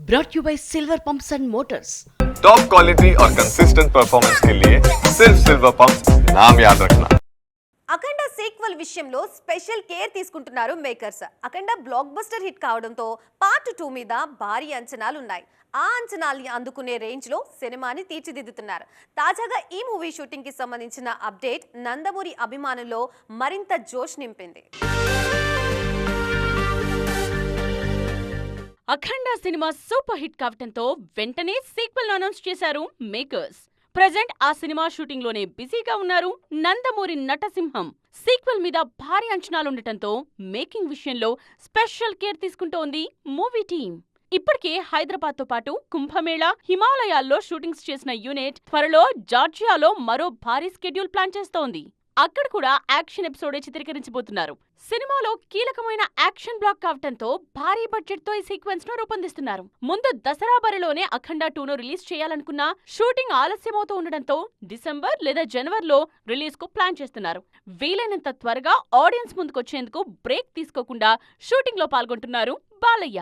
brought you by Silver Pumps and Motors. Top quality और consistent performance के लिए सिर्फ सिल्वर पंप्स नाम याद रखना। అఖండ సీక్వెల్ విషయంలో స్పెషల్ కేర్ తీసుకుంటున్నారు మేకర్స్. అఖండ బ్లాక్ బస్టర్ హిట్ కావడంతో పార్ట్ 2 మీద భారీ అంచనాలు ఉన్నాయి. ఆ అంచనాల్ని అందుకునే రేంజ్ లో సినిమాని తీర్చిదిద్దుతున్నారు. తాజాగా ఈ మూవీ షూటింగ్ కి సంబంధించిన అప్డేట్ నందమూరి అభిమానుల్లో మరింత జోష్ నింపింది. అఖండ సినిమా సూపర్ హిట్ కావటంతో వెంటనే సీక్వెల్ అనౌన్స్ చేశారు మేకర్స్. ప్రెజెంట్ ఆ సినిమా షూటింగ్ లోనే బిజీగా ఉన్నారు నందమూరి నటసింహం. సీక్వెల్ మీద భారీ అంచనాలుండటంతో మేకింగ్ విషయంలో స్పెషల్ కేర్ తీసుకుంటోంది మూవీ టీం. ఇప్పటికే హైదరాబాద్ తో పాటు కుంభమేళా, హిమాలయాల్లో షూటింగ్స్ చేసిన యూనిట్ త్వరలో జార్జియాలో మరో భారీ స్కెడ్యూల్ ప్లాన్ చేస్తోంది. అక్కడ కూడా యాక్షన్ ఎపిసోడే చిత్రీకరించబోతున్నారు. సినిమాలో కీలకమైన యాక్షన్ బ్లాక్ కావటంతో భారీ బడ్జెట్ తో ఈ సీక్వెన్స్ ను రూపొందిస్తున్నారు. ముందు దసరా బరిలోనే అఖండ 2ను రిలీజ్ చేయాలనుకున్నా షూటింగ్ ఆలస్యమవుతూ ఉండడంతో డిసెంబర్ లేదా జనవరిలో రిలీజ్ కు ప్లాన్ చేస్తున్నారు. వీలైనంత త్వరగా ఆడియన్స్ ముందుకొచ్చేందుకు బ్రేక్ తీసుకోకుండా షూటింగ్ లో పాల్గొంటున్నారు బాలయ్య.